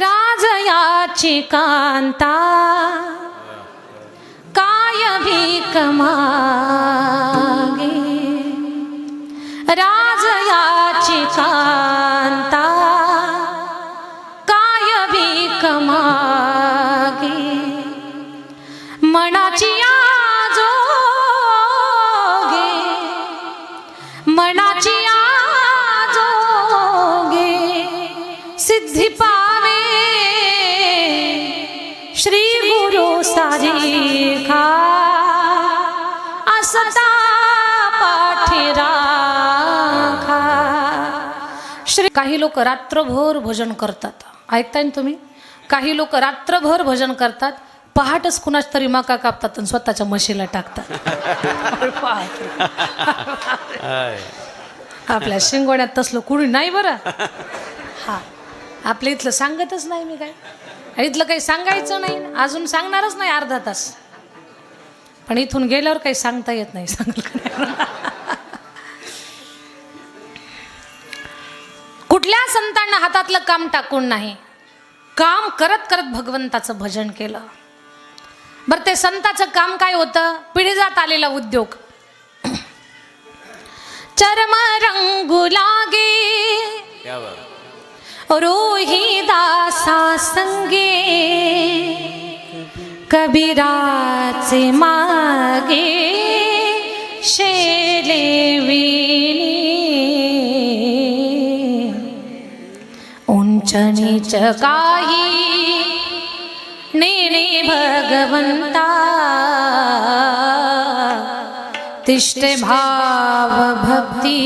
राजयाची कांता काय भीक मागे, राजयाची कांता काय भीक मागे, मनाची आजोगे, मनाची आजोगे सिद्धी पावे, श्री गुरु सारिखा असता पाठी राखा. श्री काही लोक रात्रभर भजन करतात, ऐकताय ना तुम्ही? काही लोक रात्रभर भजन करतात, पहाटच कुणाच तरी मका कापतात आणि स्वतःच्या म्हशीला टाकतात. आपल्या शिंगोण्यात तसलं कुणी नाही बरं. हा, आपल्या इथलं सांगतच नाही मी काय, इथलं काही सांगायचं नाही, अजून सांगणारच नाही अर्धा तास. पण इथून गेल्यावर काही सांगता येत नाही. कुठल्या संतांना हातातलं काम टाकून नाही, काम करत करत भगवंताचं भजन केलं. बरं, ते संताचं काम काय होतं? पिढीजात आलेला उद्योग. चर्म रंगू लागे रोहिदासा संगे, कबीराचे मागे शेले विणी, उंच नीच काही नेणे भगवंता, तिष्ठे भाव भक्ती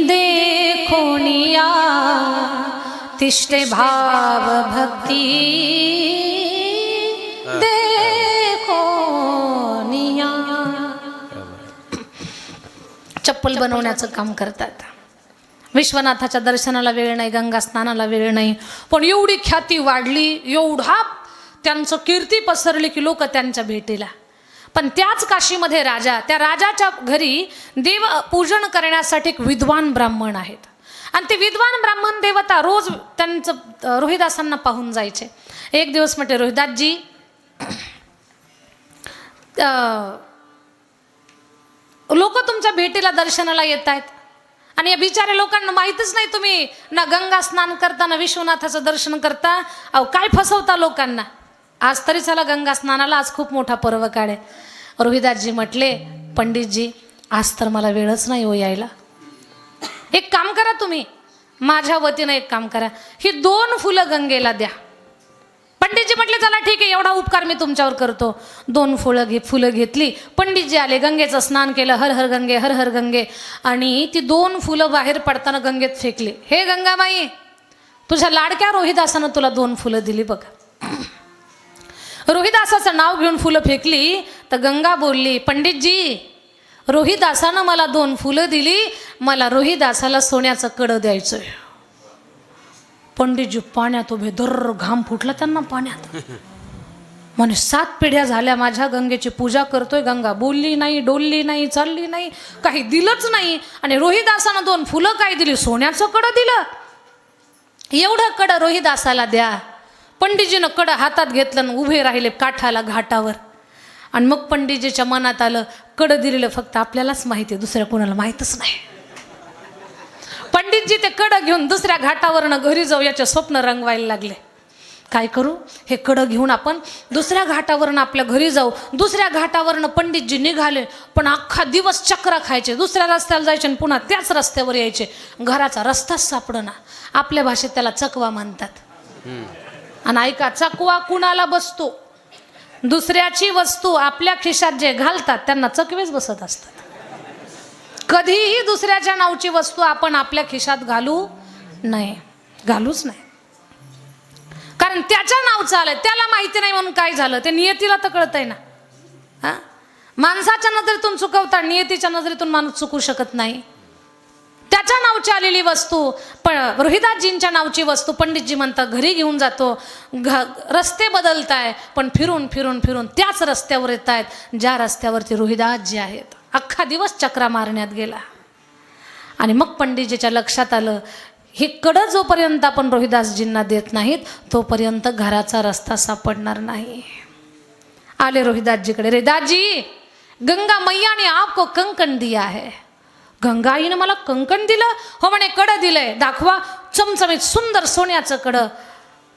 देखोनिया, तिष्ठे भाव भक्ती देखोनिया. चप्पल बनवण्याचं काम करतात. विश्वनाथाच्या दर्शनाला वेळ नाही, गंगा स्नानाला वेळ नाही, पण एवढी ख्याती वाढली, एवढा त्यांचं कीर्ती पसरली की लोक त्यांच्या भेटीला. पण त्याच काशीमध्ये राजा, त्या राजाच्या घरी देव पूजन करण्यासाठी एक विद्वान ब्राह्मण आहेत. आणि ते विद्वान ब्राह्मण देवता रोज त्यांचं रोहिदासांना पाहून जायचे. एक दिवस म्हटले, रोहिदासजी, लोक तुमच्या भेटीला दर्शनाला येत आहेत आणि या बिचारे लोकांना माहीतच नाही तुम्ही ना गंगा स्नान करता ना विश्वनाथाचं दर्शन करता. अहो, काय फसवता लोकांना. आज तरी चला गंगा स्नानाला, आज खूप मोठा पर्व काढे. रोहिदासजी म्हटले, पंडितजी आज तर मला वेळच नाही हो यायला. एक काम करा, तुम्ही माझ्या वतीनं एक काम करा, ही 2 फुलं गंगेला द्या. पंडितजी म्हटले, चला ठीक आहे, एवढा उपकार मी तुमच्यावर करतो. 2 फुलं घेतली. पंडितजी आले, गंगेचं स्नान केलं, हर हर गंगे हर हर गंगे, आणि ती 2 फुलं बाहेर पडताना गंगेत फेकली. हे गंगाबाई, तुझ्या लाडक्या रोहिदासानं तुला 2 फुलं दिली बघा. रोहिदासाचं नाव घेऊन फुलं फेकली तर गंगा बोलली, पंडितजी, रोहिदासानं मला 2 फुलं दिली, मला रोहिदासाला सोन्याचं कडं द्यायचंय. पंडितजी पाण्यात उभे, दर्र घाम फुटला त्यांना पाण्यात. म्हणे 7 पिढ्या झाल्या माझ्या गंगेची पूजा करतोय, गंगा बोलली नाही, डोलली नाही, चालली नाही, काही दिलंच नाही, आणि रोहिदासानं 2 फुलं काय दिली? सोन्याचं कडं दिलं. एवढं कडं रोहिदासाला द्या. पंडितजीनं कडं हातात घेतलं आणि उभे राहिले काठाला, घाटावर. आणि मग पंडितजीच्या मनात आलं, कडं दिलेलं फक्त आपल्यालाच माहिती आहे, दुसऱ्या कोणाला माहीतच नाही. पंडितजी ते कडं घेऊन दुसऱ्या घाटावरनं घरी जाऊ याचे स्वप्न रंगवायला लागले. काय करू? हे कडं घेऊन आपण दुसऱ्या घाटावरनं आपल्या घरी जाऊ. दुसऱ्या घाटावरनं पंडितजी निघाले, पण अख्खा दिवस चक्रा खायचे, दुसऱ्या रस्त्याला जायचे आणि पुन्हा त्याच रस्त्यावर यायचे. घराचा रस्ताच सापडना. आपल्या भाषेत त्याला चकवा म्हणतात. आणि ऐका, चकवा कुणाला बसतो? दुसऱ्याची वस्तू आपल्या खिशात जे घालतात त्यांना चकवेच बसत असतात. कधीही दुसऱ्याच्या नावची वस्तू आपण आपल्या खिशात घालू नाही, घालूच नाही. कारण त्याच्या नावचं आलंय, त्याला माहिती नाही म्हणून काय झालं ते नियतीला तर कळतंय ना. हा, माणसाच्या नजरेतून चुकवता, नियतीच्या नजरेतून माणूस चुकू शकत नाही. त्याच्या नावची आलेली वस्तू, पण रोहिदासजींच्या नावची वस्तू पंडितजी म्हणतात घरी घेऊन जातो. रस्ते बदलताय, पण फिरून फिरून फिरून त्याच रस्त्यावर येत आहेत ज्या रस्त्यावरती रोहिदासजी आहेत. अख्खा दिवस चक्रा मारण्यात गेला. आणि मग पंडितजीच्या लक्षात आलं, ही कडं जोपर्यंत आपण रोहिदासजींना देत नाहीत तोपर्यंत घराचा रस्ता सापडणार नाही. आले रोहिदासजीकडे, रे दाजी, गंगा मैया ने आपको कंकण दिया है. गंगाईनं मला कंकण दिलं? हो म्हणे, कडं दिलंय, दाखवा. चमचमीत सुंदर सोन्याचं कडं.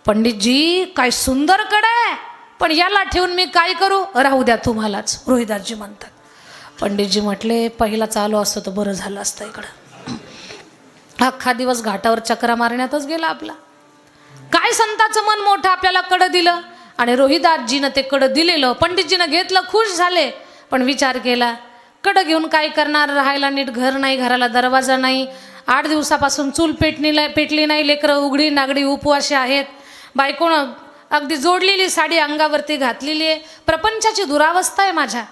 पंडितजी, काय सुंदर कडं आहे, पण याला ठेवून मी काय करू? राहू द्या तुम्हालाच, रोहिदासजी म्हणतात. पंडितजी म्हटले, पहिला चालू असतं तर बरं झालं असतं. इकडं अख्खा दिवस घाटावर चक्रा मारण्यातच गेला आपला. काय संताचं मन मोठं, आपल्याला कडं दिलं. आणि रोहिदासजीनं ते कडं दिलेलं, पंडितजीनं घेतलं, खुश झाले. पण विचार केला, कडं घेऊन काय करणार? राहायला नीट घर नाही, घराला दरवाजा नाही, 8 दिवसापासून चूल पेटली नाही, लेकरं उघडी नागडी उपवाशी आहेत, बायकोनं अगदी जोडलेली साडी अंगावरती घातलेली आहे, प्रपंचाची दुरावस्था आहे माझ्या,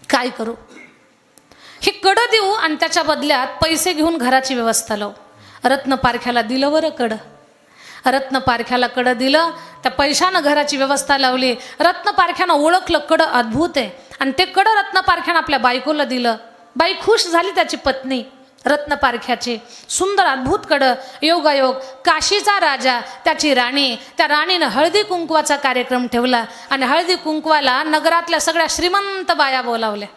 काय करू? हे कडं देऊ आणि त्याच्या बदल्यात पैसे घेऊन घराची व्यवस्था लावू. रत्न पारख्याला दिलं बरं कडं. रत्न पारख्याला कडं दिलं, त्या पैशानं घराची व्यवस्था लावली. रत्न पारख्यानं ओळखलं कडं अद्भुत आहे आणि ते कडं रत्न पारख्यानं आपल्या बायकोला दिलं. बाई खुश झाली, त्याची पत्नी. रत्न पारख्याचे सुंदर अद्भुत कडं, योगायोग. काशीचा राजा, त्याची राणी, त्या राणीनं हळदी कुंकवाचा कार्यक्रम ठेवला आणि हळदी कुंकवाला नगरातल्या सगळ्या श्रीमंत बाया बोलावल्या.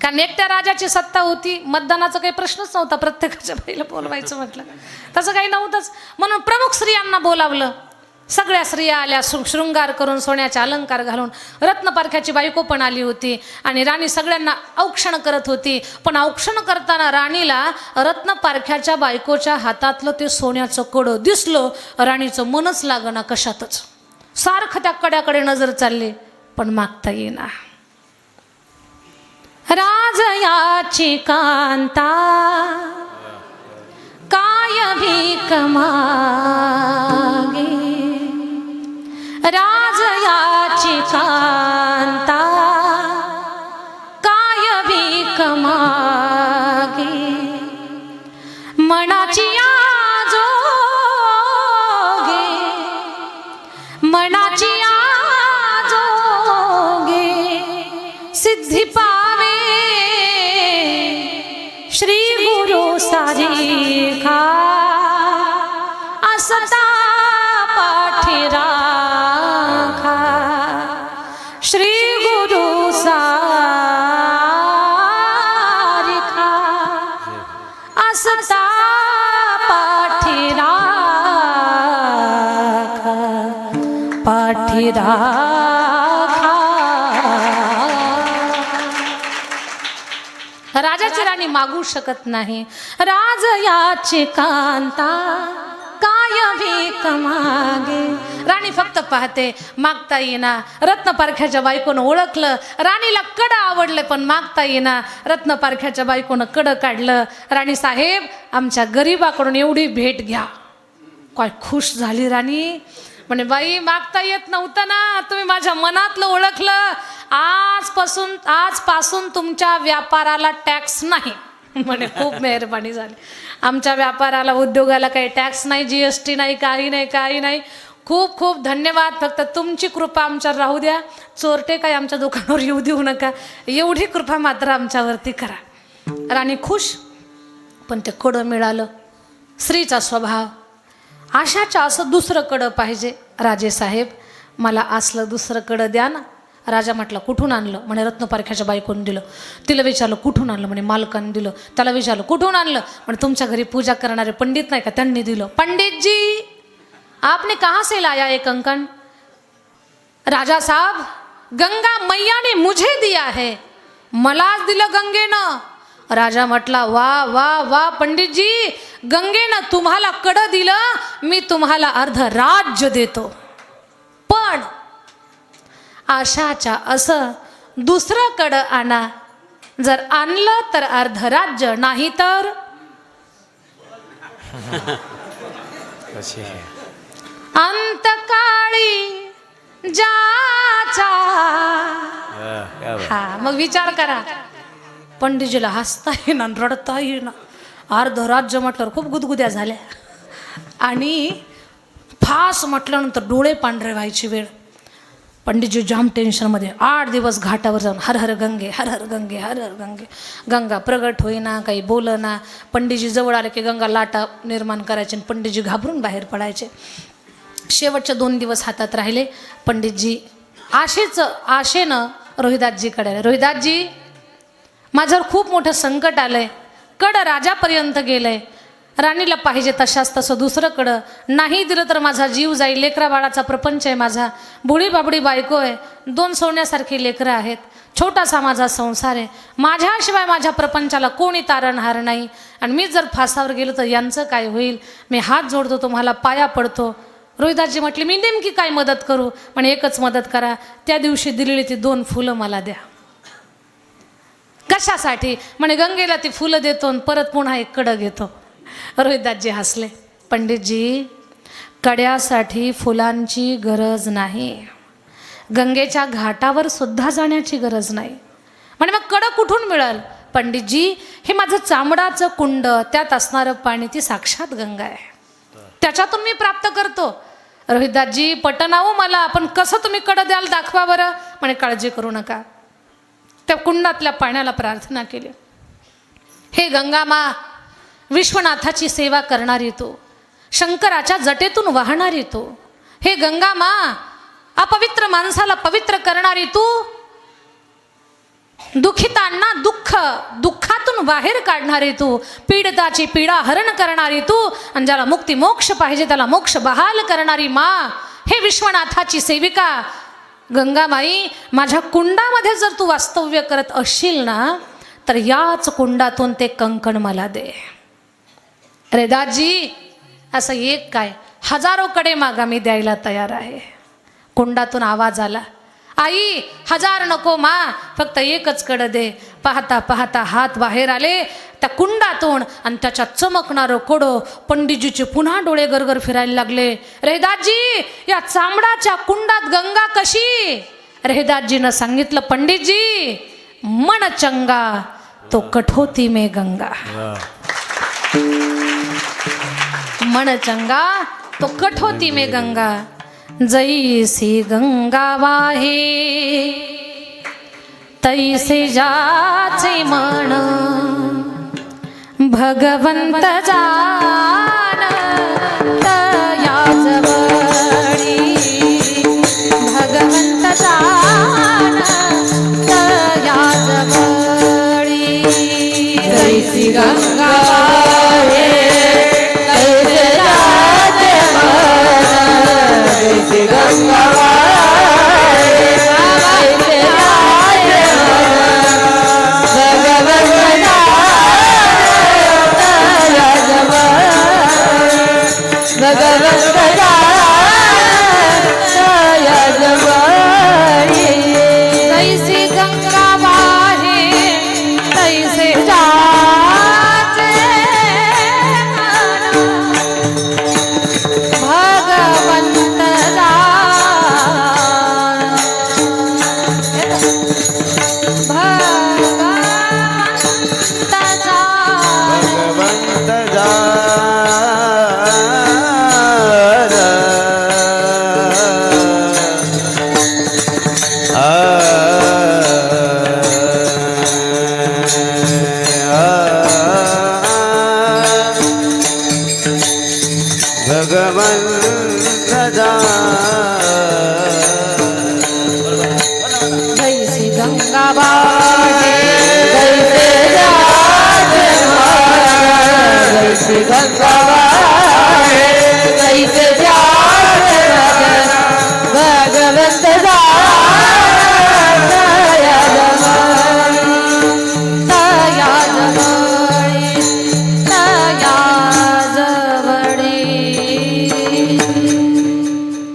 कारण एकट्या राजाची सत्ता होती, मतदानाचा काही प्रश्नच नव्हता, प्रत्येकाच्या बाईला बोलवायचं म्हटलं तसं काही नव्हतंच. म्हणून प्रमुख स्त्रियांना बोलावलं. सगळ्या स्त्रिया आल्या, शृंगार करून, सोन्याचे अलंकार घालून. रत्नपारख्याची बायको पण आली होती आणि राणी सगळ्यांना औक्षण करत होती. पण औक्षण करताना राणीला रत्नपारख्याच्या बायकोच्या हातातलं ते सोन्याचं कडं दिसलं. राणीचं मनच लागना कशातच, सारखं त्या कड्याकडे नजर चालली, पण मागता येईना. राजयाची कांता काय भीक मागे, राजयाची कांता काय भीक मागे, मनाची आजोगे, मनाची आजोगे, सिद्धी पावे श्री गुरु सारिखा, असता पाठी राखा, श्री गुरु सारिखा, असता पाठी राखा, पाठी राखा. राजाची राणी मागू शकत नाही. राजयाची कांता काय भीक मागे. राणी फक्त पाहते, मागता येईना. रत्नपारख्याच्या बायकोनं ओळखलं, राणीला कडं आवडले पण मागता येईना. रत्नपारख्याच्या बायकोनं कडं काढलं. राणी साहेब, आमच्या गरीबाकडून एवढी भेट घ्या. काय खुश झाली राणी. म्हणे, बाई मागता येत नव्हतं ना, तुम्ही माझ्या मनातलं ओळखलं. आजपासून तुमच्या व्यापाराला टॅक्स नाही. म्हणे, खूप मेहरबानी झाली. आमच्या व्यापाराला, उद्योगाला काही टॅक्स नाही, GST नाही, काही नाही, काही नाही. खूप खूप धन्यवाद. फक्त तुमची कृपा आमच्यावर राहू द्या. चोरटे काही आमच्या दुकानावर येऊ देऊ नका. एवढी कृपा मात्र आमच्यावरती करा. राणी खुश. पण ते कडं मिळालं. स्त्रीचा स्वभाव, आशाच्या असं दुसरं कडं पाहिजे. राजे साहेब, मला असलं दुसरं कडं द्या ना. राजा म्हटलं, कुठून आणलं? म्हणे, रत्नपारख्याच्या बायकोने दिलं. तिला विचारलं, कुठून आणलं? म्हणे, मालकाने दिलं. त्याला विचारलं, कुठून आणलं? म्हणे, तुमच्या घरी पूजा करणारे पंडित नाही का, त्यांनी दिलं. पंडित जी, आपने कहाँ से लाया ये कंकण? राजा साहब, गंगा मैया ने मुझे दिया है, मलाच दिलं गंगेनं. राजा म्हटला, वा वा वा पंडितजी, गंगेनं तुम्हाला कडं दिलं, मी तुम्हाला अर्ध राज्य देतो. पण आशाच्या असं दुसरं कडं आणा. जर आणलं तर अर्ध राज्य, नाही तर अंतकाळी जाचा. हा, मग विचार करा. पंडितजीला हसता येईना, रडता येईना. अर्ध राज्य म्हटल्यावर खूप गुदगुद्या झाल्या आणि फास म्हटल्यानंतर डोळे पांढरे व्हायची वेळ. पंडितजी जाम टेन्शनमध्ये 8 दिवस घाटावर जाऊन हर हर गंगे हर हर गंगे हर हर गंगे. गंगा प्रगट होईना, काही बोलना. पंडितजी जवळ आले की गंगा लाटा निर्माण करायचे आणि पंडितजी घाबरून बाहेर पडायचे. शेवटचे 2 दिवस हातात राहिले. पंडितजी आशेनं रोहिदासजीकडे आले. रोहिदासजी, माझ्यावर खूप मोठं संकट आलंय. कडं राजापर्यंत गेलंय. राणीला पाहिजे तशाच तसं दुसरं कडं नाही दिलं तर माझा जीव जाईल. लेकरा बाळाचा प्रपंच आहे माझा. बुडी बाबडी बायको आहे. 2 सोन्यासारखी लेकरं आहेत. छोटासा माझा संसार आहे. माझ्याशिवाय माझ्या प्रपंचाला कोणी तारणहार नाही. आणि मी जर फासावर गेलो तर यांचं काय होईल. मी हात जोडतो, तुम्हाला पाया पडतो. रोहिदासजी म्हटले, मी नेमकी काय मदत करू. म्हणे एकच मदत करा, त्या दिवशी दिलेली ती 2 फुलं मला द्या. कशासाठी. म्हणे गंगेला ती फुलं देतो आणि परत पुन्हा एक कडं घेतो. रोहिदासजी हसले. पंडितजी, कड्यासाठी फुलांची गरज नाही. गंगेच्या घाटावर सुद्धा जाण्याची गरज नाही. म्हणे मग कडं कुठून मिळेल. पंडितजी, हे माझं चामडाचं कुंड, त्यात असणारं पाणी ती साक्षात गंगा आहे. त्याच्यातून मी प्राप्त करतो. रोहिदासजी, पटनावं मला, पण कसं तुम्ही कडं द्याल दाखवा बरं. म्हणे काळजी करू नका. त्या कुंडातल्या पाण्याला प्रार्थना केली. हे गंगामा, विश्वनाथाची सेवा करणारी तू, शंकराच्या जटेतून वाहणारी तू. हे गंगामा, अपवित्र माणसाला पवित्र करणारी तू, दुःखितांना दुःखातून बाहेर काढणारी तू, पीडिताची पीडा हरण करणारी तू, आणि ज्याला मुक्ती मोक्ष पाहिजे त्याला मोक्ष बहाल करणारी मा. हे विश्वनाथाची सेविका गंगामाई, माझ्या कुंडामध्ये जर तू वास्तव्य करत असशील ना, तर याच कुंडातून ते कंकण मला दे. अरे दाजी, असं एक काय, 1000 कडे मागा, मी द्यायला तयार आहे. कुंडातून आवाज आला, आई 1000 नको मा, फक्त एकच कडं दे. पाहता पाहता हात बाहेर आले त्या कुंडातून आणि त्याच्यात चमकणारं कोडं. पंडितजीचे पुन्हा डोळे गरगर फिरायला लागले. रेहदासजी, या चामडाच्या कुंडात गंगा कशी. रेहदासजीनं सांगितलं, पंडितजी, मन चंगा तो कठोती में गंगा. मन चंगा तो कठोती में गंगा. जैसी गंगा वाहे तैसे जाचे मन. भगवंत जान तया जवळी. भगवंत जान तया जवळी. जैसी गंगा वाहे तैसे जाचे मन. जैसी गंगा वाहे तैसे जाचे मन. भगवंत भगवंत तया जवळी. तैसी गंगा वाहे तैसे जाचे मन. भगवंत जैसी गंगा वाहे तैसे जाचे मन. जैसी गंगा वाहे तैसे जाचे मन. भगवंत तया जवळी. तया जवळी. तया जवळी.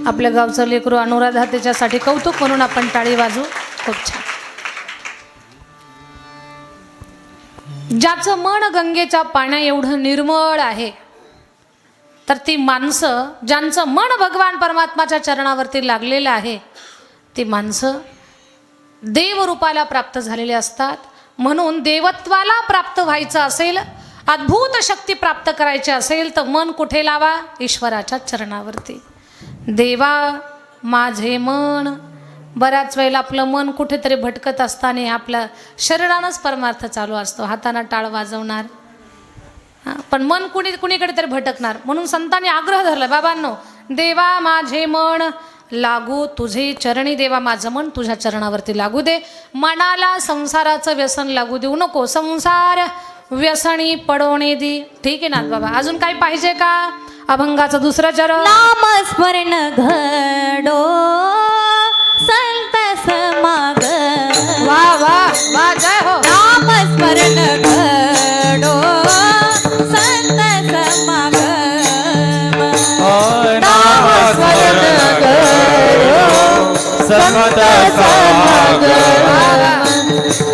आपल्या गावचं लेकरू अनुराधा, त्याच्यासाठी कौतुक म्हणून आपण टाळी वाजू. खूप छान. ज्याचं मन गंगेच्या पाण्या एवढं निर्मळ आहे, तर ती माणसं, ज्यांचं मन भगवान परमात्माच्या चरणावरती लागलेलं आहे, ती माणसं देवरूपाला प्राप्त झालेली असतात. म्हणून देवत्वाला प्राप्त व्हायचं असेल, अद्भुत शक्ती प्राप्त करायची असेल, तर मन कुठे लावा. ईश्वराच्या चरणावरती. देवा माझे मन बऱ्याच वेळेला आपलं मन कुठेतरी भटकत असताना आपल्या शरीरानंच परमार्थ चालू असतो, हातानं टाळ वाजवणार, पण मन कुणीकडे तरी भटकणार. म्हणून संतांनी आग्रह धरला, बाबांनो, देवा माझे मन लागू तुझे चरणी, देवा माझं मन तुझ्या चरणावरती लागू दे, मनाला संसाराचं व्यसन लागू देऊ नको, संसार व्यसनी पडवणे दी. ठीक आहे ना बाबा, अजून काही पाहिजे का? अभंगाचं दुसरं चरण. नामस्मरण घडो संत समाग, वा वा वा, जय हो. नामस्मरण घडो संत समाग, नामस्मरण घडो संत समाग,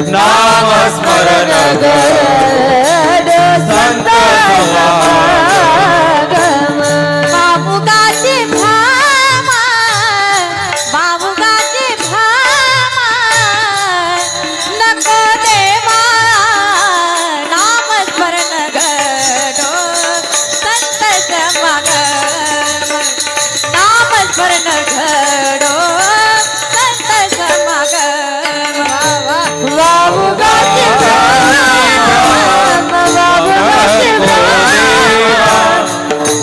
नामस्मरण घडो संत समाग, बाबुगाचे भामा, बाबुगाचे भामा, नको देवा नामस्मरण घडो संत समागम, नामस्मरण घडो संत समागम, बाबुगाचे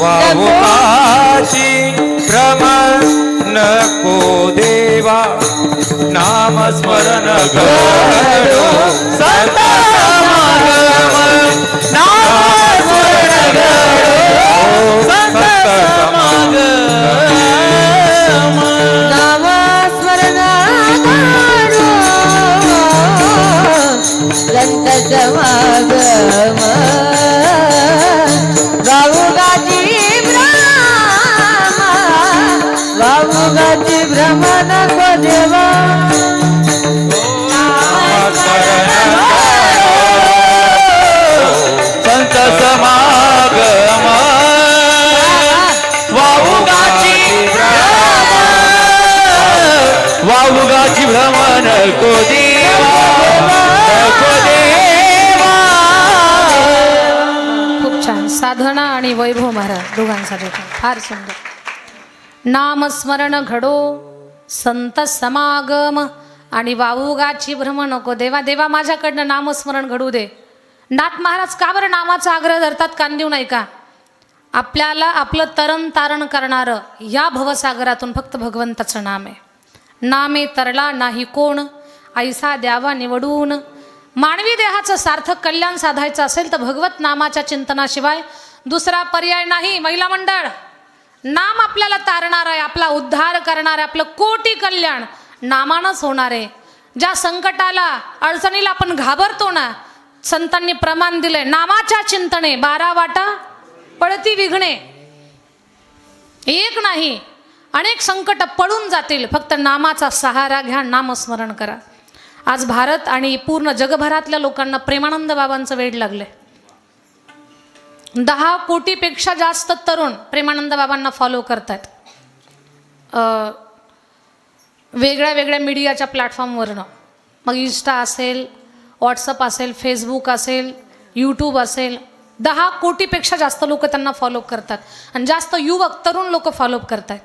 बाबुगाची भ्रमर नको देवा, नामस्मरण घडो संत समागम, नामस्मरण घडो संत समागम, नामस्मरण घडो संत समागम, बाबुगाची भ्रम, बाबुगाची भ्रम नको देवा, संत समागम, वाहुगाची वाहुगाची भ्रमण को देवा, नको देवा. खूप छान. साधना आणि वैभव महाराज दोघांसाठी फार सुंदर. नामस्मरण घडो संत समागम आणि वाऊगाची भ्रम नको देवा, देवा माझ्याकडनं नामस्मरण घडू दे. नाथ महाराज का बरं नामाचा आग्रह धरतात? कान देऊ नाही का? आपल्याला आपलं तरण तारण करणारं या भवसागरातून फक्त भगवंताचं नाम आहे. नामे तरला नाही कोण, ऐसा द्यावा निवडून. मानवी देहाचं सार्थक कल्याण साधायचं असेल तर भगवत नामाच्या चिंतनाशिवाय दुसरा पर्याय नाही. महिला मंडळ, नाम आपल्याला तारणार आहे, आपला उद्धार करणार आहे, आपलं कोटी कल्याण नामानंच होणार आहे. ज्या संकटाला अडचणीला आपण घाबरतो ना, संतांनी प्रमाण दिलंय, नामाच्या चिंतने 12 वाटा पळती विघ्ने. एक नाही, अनेक संकट पळून जातील. फक्त नामाचा सहारा घ्या, नामस्मरण करा. आज भारत आणि पूर्ण जगभरातल्या लोकांना प्रेमानंद बाबांचं वेड लागले. 10 कोटीपेक्षा जास्त तरुण प्रेमानंद बाबांना फॉलो करतात. वेगळ्या वेगळ्या मीडियाच्या प्लॅटफॉर्मवरनं, मग इंस्टा असेल, व्हॉट्सअप असेल, फेसबुक असेल, यूट्यूब असेल, 10 कोटीपेक्षा जास्त लोक त्यांना फॉलो करतात आणि जास्त युवक तरुण लोक फॉलो करतात.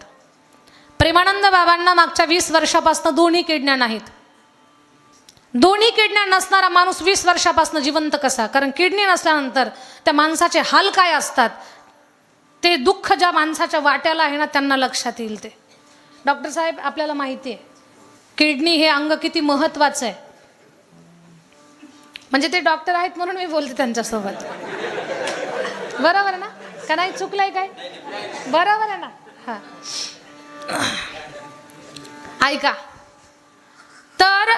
प्रेमानंद बाबांना मागच्या 20 वर्षापासून दोन्ही किडण्या नाहीत. दोन्ही किडण्या नसणारा माणूस 20 वर्षापासून जिवंत कसा? कारण किडनी नसल्यानंतर त्या माणसाचे हाल काय असतात, ते दुःख ज्या माणसाच्या वाट्याला आहे ना, त्यांना लक्षात येईल. ते डॉक्टर साहेब, आपल्याला माहिती आहे किडनी हे अंग किती महत्त्वाचं आहे. म्हणजे ते डॉक्टर आहेत म्हणून मी बोलते त्यांच्यासोबत. बरोबर ना? का नाही चुकलंय काय? बरोबर आहे ना? हां, ऐका. तर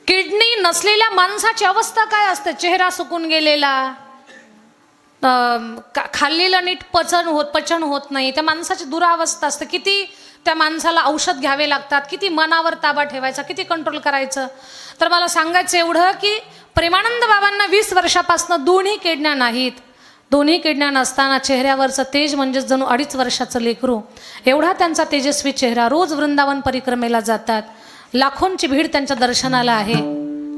किडनी नसलेल्या माणसाची अवस्था काय असते? चेहरा सुकून गेलेला, खाल्लेलं नीट पचन होत नाही, त्या माणसाची दुरावस्था असते. किती त्या माणसाला औषध घ्यावे लागतात, किती मनावर ताबा ठेवायचा, किती कंट्रोल करायचं. तर मला सांगायचं एवढं की प्रेमानंद बाबांना 20 वर्षापासून दोन्ही किडण्या नाहीत. दोन्ही किडण्या नसताना चेहऱ्यावरचं तेज म्हणजे जणू 2.5 वर्षाचं लेकरू, एवढा त्यांचा तेजस्वी चेहरा. रोज वृंदावन परिक्रमेला जातात, लाखोंची भीड त्यांच्या दर्शनाला आहे.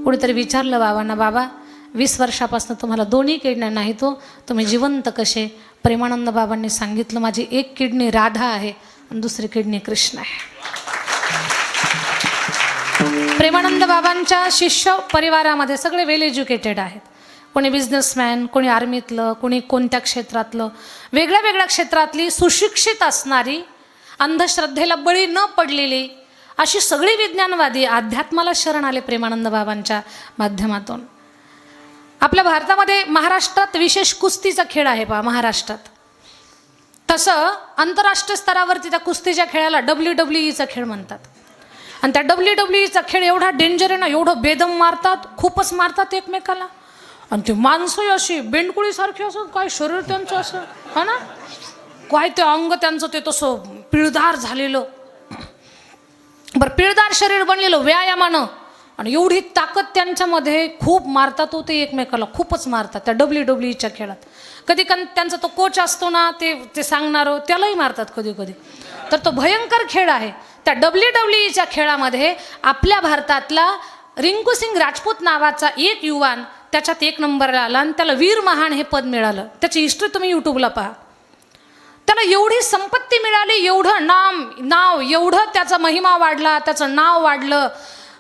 कोणीतरी विचारलं बाबांना, बाबा 20 वर्षापासून तुम्हाला दोन्ही किडण्या नाही, तो तुम्ही जिवंत कसे? प्रेमानंद बाबांनी सांगितलं, माझी एक किडनी राधा आहे आणि दुसरी किडनी कृष्ण आहे. प्रेमानंद बाबांच्या शिष्य परिवारामध्ये सगळे वेल एज्युकेटेड आहेत. कोणी बिझनेसमॅन, कोणी आर्मीतलं, कोणी कोणत्या क्षेत्रातलं, वेगळ्या वेगळ्या क्षेत्रातली सुशिक्षित असणारी, अंधश्रद्धेला बळी न पडलेली अशी सगळी विज्ञानवादी अध्यात्माला शरण आले प्रेमानंद बाबांच्या माध्यमातून. आपल्या भारतामध्ये महाराष्ट्रात विशेष कुस्तीचा खेळ आहे पहा महाराष्ट्रात. तसं आंतरराष्ट्रीय स्तरावरती त्या कुस्तीच्या खेळाला WWE खेळ म्हणतात. आणि त्या WWE खेळ एवढा डेंजर आहे ना, एवढं बेदम मारतात, खूपच मारतात एकमेकाला. आणि ते माणसंही अशी बेंडकुळीसारखी असं, काय शरीर त्यांचं असं, हा ना, काय ते अंग त्यांचं ते तसं पिळदार झालेलं. बरं, पिळदार शरीर बनलेलं व्यायामानं, आणि एवढी ताकद त्यांच्यामध्ये, खूप मारतात होते एकमेकाला, खूपच मारतात त्या WWE खेळात. कधी त्यांचा तो कोच असतो ना, ते सांगणारं, त्यालाही मारतात कधी कधी. तर तो भयंकर खेळ आहे. त्या WWE खेळामध्ये आपल्या भारतातला रिंकू सिंग राजपूत नावाचा एक युवान त्याच्यात 1 नंबरला आला आणि त्याला वीर महान हे पद मिळालं. त्याची हिस्ट्री तुम्ही यूट्यूबला पहा. त्याला एवढी संपत्ती मिळाली, एवढं नाव एवढं त्याचा महिमा वाढला, त्याचं नाव वाढलं.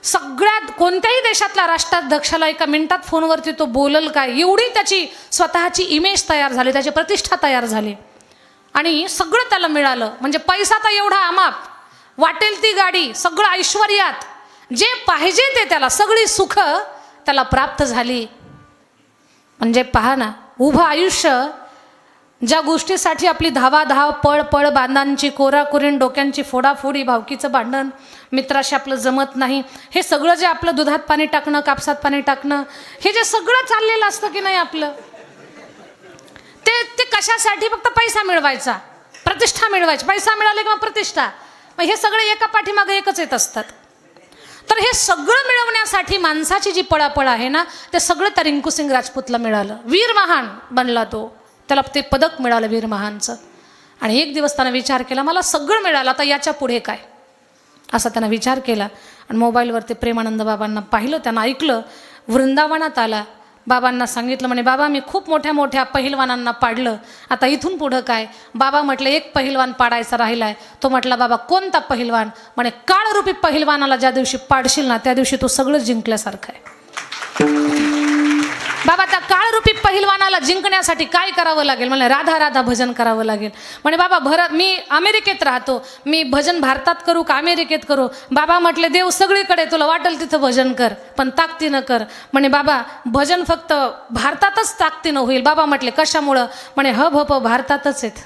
सगळ्यात कोणत्याही देशातला राष्ट्राध्यक्षाला एका मिनिटात फोनवरती तो बोलल काय, एवढी त्याची स्वतःची इमेज तयार झाली, त्याची प्रतिष्ठा तयार झाली. आणि सगळं त्याला मिळालं. म्हणजे पैसा तर एवढा अमाप, वाटेल ती गाडी, सगळं ऐश्वर्यात जे पाहिजे ते त्याला, सगळी सुख त्याला प्राप्त झाली. म्हणजे पहा ना, उभं आयुष्य ज्या गोष्टीसाठी आपली धावाधाव, पळ बांधांची, कोराकुरीन, डोक्यांची फोडाफोडी, भावकीचं भांडण, मित्राशी आपलं जमत नाही, हे सगळं जे आपलं दुधात पाणी टाकणं, कापसात पाणी टाकणं, हे जे सगळं चाललेलं असतं की नाही आपलं, ते कशासाठी? फक्त पैसा मिळवायचा, प्रतिष्ठा मिळवायची. पैसा मिळाला किंवा प्रतिष्ठा, मग हे सगळे एका पाठीमागे एकच येत असतात. तर हे सगळं मिळवण्यासाठी माणसाची जी पळापळ आहे ना, ते सगळं त्या रिंकू सिंग राजपूतला मिळालं. वीर महान बनला तो, त्याला ते पदक मिळालं वीर महानचं. आणि एक दिवस त्यानं विचार केला, मला सगळं मिळालं, आता याच्या पुढे काय, असा त्यानं विचार केला. आणि मोबाईलवरती प्रेमानंद बाबांना पाहिलं, त्यानं ऐकलं, वृंदावनात आला. बाबांना सांगितलं, म्हणे बाबा मी खूप मोठ्या मोठ्या पहिलवानांना पाडलं, आता इथून पुढं काय? बाबा म्हटलं एक पहिलवान पाडायचा राहिलाय. तो म्हटला, बाबा कोणता पहिलवान? म्हणे काळरूपी पहिलवानाला ज्या दिवशी पाडशील ना, त्या दिवशी तू सगळं जिंकल्यासारखं आहे. बाबा त्या काळरूपी पहिलवानाला जिंकण्यासाठी काय करावं लागेल? म्हणजे राधा राधा भजन करावं लागेल. म्हणे बाबा मी अमेरिकेत राहतो, मी भजन भारतात करू का अमेरिकेत करू? बाबा म्हटले, देव सगळीकडे, तुला वाटेल तिथं भजन कर, पण ताकदीनं कर. म्हणे बाबा भजन फक्त भारतातच ताकदीनं होईल. बाबा म्हटले कशामुळं? म्हणे हब हप भारतातच आहेत,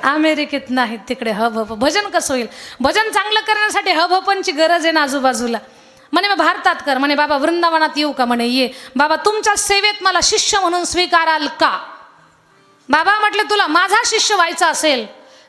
अमेरिकेत नाहीत, तिकडे हब हप. भजन कसं होईल? भजन चांगलं करण्यासाठी हब हपांची गरज आहे ना आजूबाजूला. म्हणे मग भारतात कर. म्हणे बाबा वृंदावनात येऊ का? म्हणे ये. बाबा तुमच्या सेवेत मला शिष्य म्हणून स्वीकाराल का? बाबा म्हटले, तुला माझा शिष्य व्हायचा असेल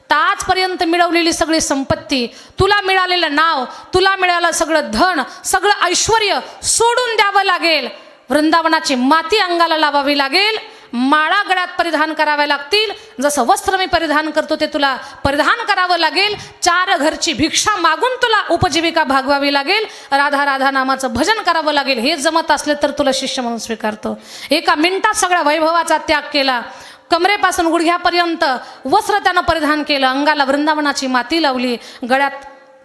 तर आजपर्यंत मिळवलेली सगळी संपत्ती, तुला मिळालेलं नाव, तुला मिळालं सगळं धन, सगळं ऐश्वर सोडून द्यावं लागेल. वृंदावनाची माती अंगाला लावावी लागेल, माळा गळ्यात परिधान कराव्या लागतील, जसं वस्त्र मी परिधान करतो ते तुला परिधान करावं लागेल. 4 घरची भिक्षा मागून तुला उपजीविका भागवावी लागेल. राधा राधा नामाचं भजन करावं लागेल. हे जमत असले तर तुला शिष्य म्हणून स्वीकारतो. एका मिनिटात सगळ्या वैभवाचा त्याग केला. कमरेपासून गुडघ्यापर्यंत वस्त्र त्यानं परिधान केलं, अंगाला वृंदावनाची माती लावली, गळ्यात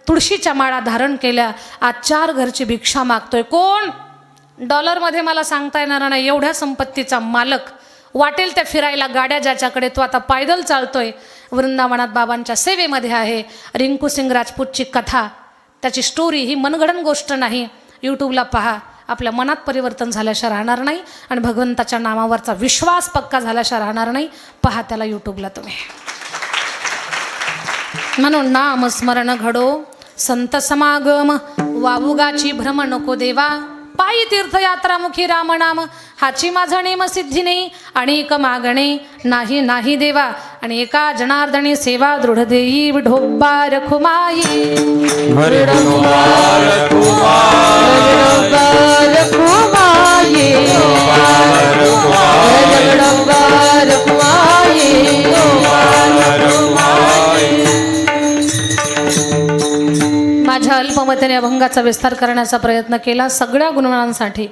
तुळशीच्या माळा धारण केल्या. आज 4 घरची भिक्षा मागतोय. कोण? डॉलरमध्ये मला सांगता येणार नाही एवढ्या संपत्तीचा मालक. वाटेल त्या फिरायला गाड्या ज्याच्याकडे, तो आता पायदल चालतोय, वृंदावनात बाबांच्या सेवेमध्ये आहे. रिंकू सिंग राजपूतची कथा, त्याची स्टोरी ही मनगडन गोष्ट नाही. यूट्यूबला पहा, आपल्या मनात परिवर्तन झाल्याशिवाय राहणार नाही आणि भगवंताच्या नामावरचा विश्वास पक्का झाल्याशिवाय राहणार नाही. पहा त्याला यूट्यूबला तुम्ही. म्हणून नाम स्मरण घडो, संत समागम, वावुगाची भ्रम नको देवा. पायी तीर्थयात्रा मुखी राम नाम, हाची माझा नेम सिद्धी नाही, अनेक मागणे नाही नाही देवा. आणि एका जनार्दनी सेवा दृढ देई, विढोबार खुमाई. माझ्या अल्पमतेने अभंगाचा विस्तार करण्याचा प्रयत्न केला. सगळ्या गुणवानांसाठी,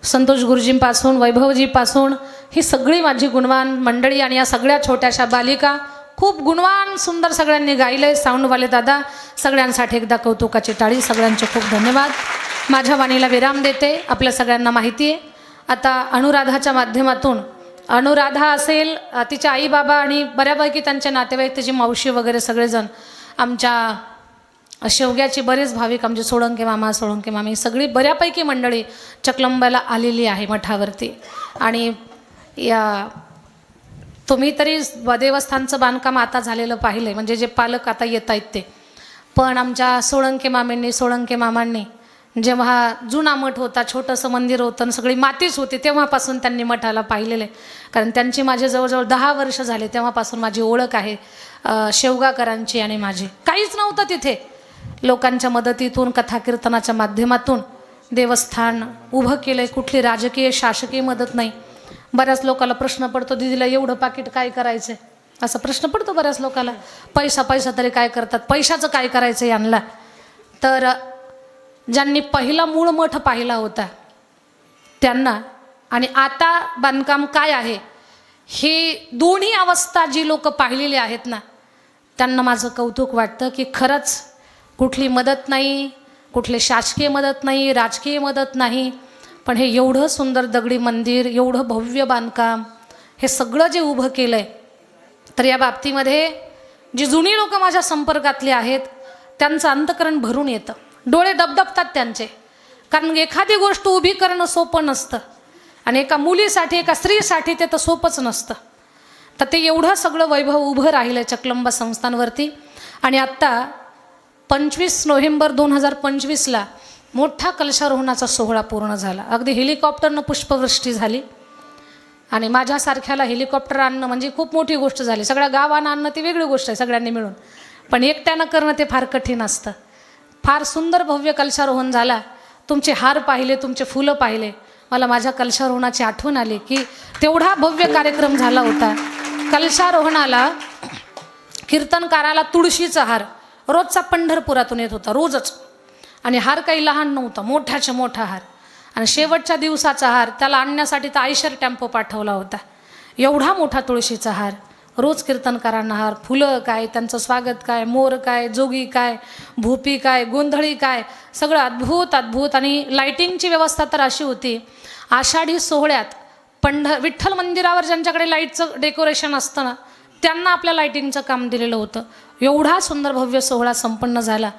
संतोष गुरुजींपासून, वैभवजीपासून, ही सगळी माझी गुणवान मंडळी आणि या सगळ्या छोट्याशा बालिका खूप गुणवान सुंदर सगळ्यांनी गायलंय. साऊंडवाले दादा सगळ्यांसाठी एकदा कौतुकाची टाळी. सगळ्यांचे खूप धन्यवाद. माझ्या वाणीला विराम देते. आपल्या सगळ्यांना माहिती आहे आता अनुराधाच्या माध्यमातून, अनुराधा असेल, तिच्या आई बाबा आणि बऱ्यापैकी त्यांचे नातेवाईक, त्याची मावशी वगैरे सगळेजण, आमच्या शेवग्याची बरेच भाविक, आमचे सोळंके मामा, सोळंके मामी, सगळी बऱ्यापैकी मंडळी चकलंबाला आलेली आहे मठावरती. आणि या तुम्ही तरी देवस्थानचं बांधकाम आता झालेलं पाहिलं आहे, म्हणजे जे पालक आता येत आहेत ते. पण आमच्या सोळंके मामींनी, सोळंके मामांनी जेव्हा जुना मठ होता, छोटंसं मंदिर होतं आणि सगळी मातीच होती, तेव्हापासून त्यांनी मठाला पाहिलेलं आहे. कारण त्यांची माझे जवळजवळ 10 वर्ष झाले, तेव्हापासून माझी ओळख आहे शेवगाकरांची आणि माझी. काहीच नव्हतं तिथे. लोकांच्या मदतीतून, कथाकीर्तनाच्या माध्यमातून देवस्थान उभं केलं आहे. कुठली राजकीय शासकीय मदत नाही. बऱ्याच लोकांना प्रश्न पडतो, दीदीला एवढं पाकिट काय करायचं आहे, असा प्रश्न पडतो बऱ्याच लोकांना. पैसा तरी काय करतात, पैशाचं काय करायचं यांना. तर ज्यांनी पहिला मूळ मठ पाहिला होता त्यांना आणि आता बांधकाम काय आहे, हे दोन्ही अवस्था जी लोक पाहिलेली आहेत ना, त्यांना माझं कौतुक वाटतं की खरंच कुठली मदत नाही, कुठली शासकीय मदत नाही, राजकीय मदत नाही, पण हे एवढं सुंदर दगडी मंदिर, एवढं भव्य बांधकाम, हे सगळं जे उभं केलं आहे. तर या बाबतीमध्ये जी जुनी लोक माझ्या संपर्कातली आहेत त्यांचं अंतकरण भरून येतं, डोळे दबदबतात त्यांचे. कारण एखादी गोष्ट उभी करणं सोपं नसतं आणि एका मुलीसाठी, एका स्त्रीसाठी ते तर सोपंच नसतं. तर ते एवढं सगळं वैभव उभं राहिलं आहे चकलंबा संस्थानवरती. आणि आत्ता 25 नोव्हेंबर 2025ला मोठा कलशारोहणाचा सोहळा पूर्ण झाला. अगदी हेलिकॉप्टरनं पुष्पवृष्टी झाली आणि माझ्यासारख्याला हेलिकॉप्टर आणणं म्हणजे खूप मोठी गोष्ट झाली. सगळ्या गावानं आणणं ती वेगळी गोष्ट आहे सगळ्यांनी मिळून, पण एकट्यानं करणं ते फार कठीण असतं. फार सुंदर भव्य कलशारोहण झाला. तुमचे हार पाहिले, तुमचे फुलं पाहिले, मला माझ्या कलशारोहणाची आठवण आली की तेवढा भव्य कार्यक्रम झाला होता. कलशारोहणाला कीर्तनकाराला तुळशीचा हार रोजचा पंढरपुरातून येत होता, रोजच. आणि हार काही लहान नव्हता, मोठ्याच्या मोठा हार. आणि शेवटच्या दिवसाचा हार त्याला आणण्यासाठी तर आयशर टेम्पो पाठवला होता. एवढा मोठा तुळशीचा हार, रोज कीर्तनकारांना हार, फुलं काय, त्यांचं स्वागत काय, मोर काय, जोगी काय, भोपी काय, गोंधळी काय, सगळं अद्भुत अद्भुत. आणि लाईटिंगची व्यवस्था तर अशी होती, आषाढी सोहळ्यात विठ्ठल मंदिरावर ज्यांच्याकडे लाईटचं डेकोरेशन असतं ना, त्यांना आपल्या लाईटिंगचं काम दिलेलं होतं. एवढा सुंदर भव्य सोहळा संपन्न झाला.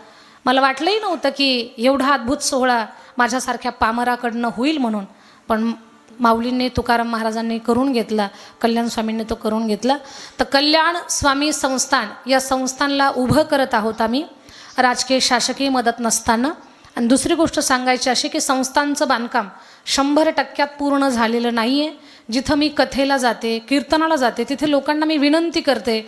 मला वाटलंही नव्हतं की एवढा अद्भुत सोहळा माझ्यासारख्या पामराकडनं होईल म्हणून, पण माऊलींनी, तुकाराम महाराजांनी करून घेतला, कल्याण स्वामींनी तो करून घेतला. तर कल्याण स्वामी संस्थान या संस्थानला उभं करत आहोत आम्ही, राजकीय शासकीय मदत नसताना. आणि दुसरी गोष्ट सांगायची अशी की संस्थांचं बांधकाम 100% पूर्ण झालेलं नाही आहे. जिथं मी कथेला जाते, कीर्तनाला जाते, तिथे लोकांना मी विनंती करते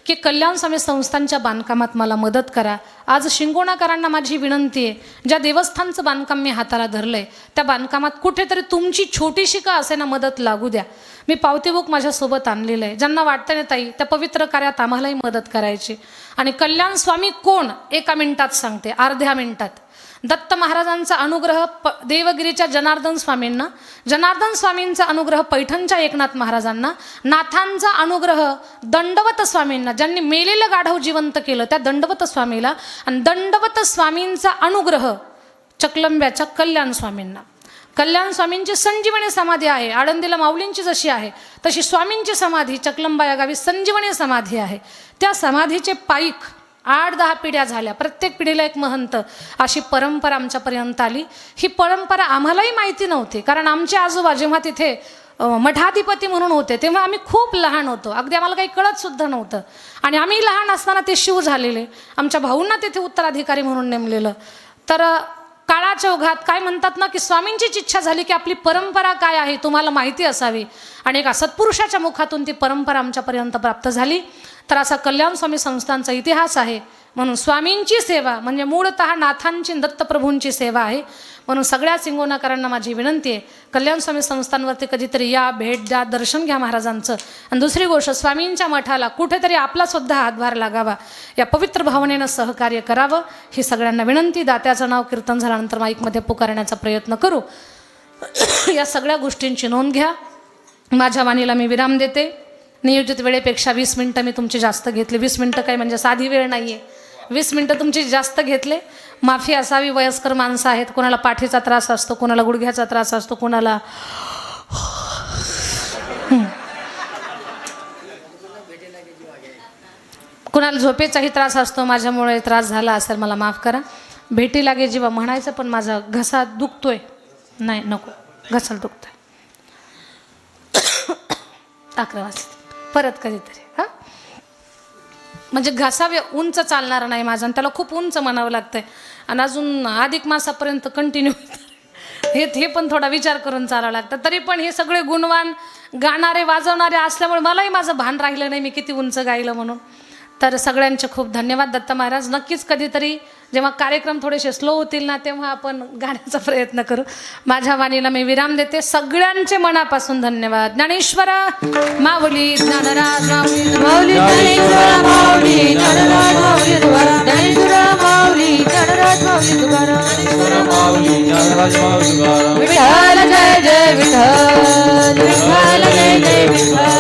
की कल्याण स्वामी संस्थांच्या बांधकामात मला मदत करा. आज शिंगोणाकरांना माझी विनंती आहे, ज्या देवस्थानचं बांधकाम मी हाताला धरलं आहे त्या बांधकामात कुठेतरी तुमची छोटीशी का असे ना मदत लागू द्या. मी पावती बुक माझ्यासोबत आणलेलं आहे. ज्यांना वाटतं ना ताई त्या पवित्र कार्यात आम्हालाही मदत करायची. आणि कल्याण स्वामी कोण, 1 मिनिटात सांगते, अर्ध्या मिनिटात. दत्त महाराजांचा अनुग्रह देवगिरीच्या जनार्दन स्वामींना, जनार्दन स्वामींचा अनुग्रह पैठणच्या एकनाथ महाराजांना, नाथांचा अनुग्रह दंडवत स्वामींना, ज्यांनी मेलेलं गाढव जिवंत केलं त्या दंडवत स्वामीला, आणि दंडवत स्वामींचा अनुग्रह चकलंब्याच्या कल्याण स्वामींना. कल्याण स्वामींची संजीवनी समाधी आहे. आळंदीला माऊलींची जशी आहे तशी स्वामींची समाधी चकलंबा या गावी संजीवनी समाधी आहे. त्या समाधीचे पाईक 8-10 पिढ्या झाल्या, प्रत्येक पिढीला एक महंत, अशी परंपरा आमच्यापर्यंत आली. ही परंपरा आम्हालाही माहिती नव्हती, कारण आमचे आजोबा जेव्हा तिथे मठाधिपती म्हणून होते तेव्हा आम्ही खूप लहान होतो, अगदी आम्हाला काही कळत सुद्धा नव्हतं. आणि आम्ही लहान असताना ते शिव झालेले, आमच्या भाऊंना तिथे उत्तराधिकारी म्हणून नेमलेलं. तर काळाच्या ओघात काय म्हणतात ना की स्वामींचीच इच्छा झाली की आपली परंपरा काय आहे तुम्हाला माहिती असावी, आणि एका सत्पुरुषाच्या मुखातून ती परंपरा आमच्यापर्यंत प्राप्त झाली. तर असा कल्याण स्वामी संस्थांचा इतिहास आहे. म्हणून स्वामींची सेवा म्हणजे मूळतः नाथांची, दत्तप्रभूंची सेवा आहे. म्हणून सगळ्या सिंगोनाकरांना माझी विनंती आहे, कल्याण स्वामी संस्थांवरती कधीतरी या, भेट द्या, दर्शन घ्या महाराजांचं. आणि दुसरी गोष्ट, स्वामींच्या मठाला कुठेतरी आपलासुद्धा हातभार लागावा, या पवित्र भावनेनं सहकार्य करावं, ही सगळ्यांना विनंती. दात्याचं नाव कीर्तन झाल्यानंतर माईकमध्ये पुकारण्याचा प्रयत्न करू. या सगळ्या गोष्टींची नोंद घ्या. माझ्या वाणीला मी विराम देते. नियोजित वेळेपेक्षा 20 मिनटं मी तुमची जास्त घेतले. 20 मिनटं काय म्हणजे साधी वेळ नाही आहे. 20 मिनटं तुमची जास्त घेतले. माफी असावी. वयस्कर माणसं आहेत, कोणाला पाठीचा त्रास असतो, कोणाला गुडघ्याचा त्रास असतो, कोणाला कुणाला झोपेचाही त्रास असतो. माझ्यामुळे त्रास झाला असेल मला माफ करा. भेटी लागे जीवा म्हणायचं, पण माझा घसा दुखतोय. नाही नको, घसाला दुखतोय. 11 वाजले परत कधीतरी. हां म्हणजे घसावे उंच चालणार नाही माझं, आणि त्याला खूप उंच म्हणावं लागतंय. आणि अजून अधिक मासापर्यंत कंटिन्यू हे पण थोडा विचार करून चालावं लागतं. तरी पण हे सगळे गुणवान गाणारे वाजवणारे असल्यामुळे मलाही माझं भान राहिलं नाही मी किती उंच गायलं म्हणून. तर सगळ्यांचे खूप धन्यवाद दत्त महाराज. नक्कीच कधीतरी जेव्हा कार्यक्रम थोडेसे स्लो होतील ना, तेव्हा आपण गाण्याचा प्रयत्न करू. माझ्या वाणीला मी विराम देते. सगळ्यांचे मनापासून धन्यवाद. ज्ञानेश्वर माऊली, ज्ञानराज माऊली, माऊली ज्ञानेश्वर माऊली, ज्ञानराज माऊली तुकाराम. ज्ञानेश्वर माऊली, ज्ञानराज माऊली तुकाराम. विठ्ठल जय जय विठ्ठल, विठ्ठल जय जय विठ्ठल.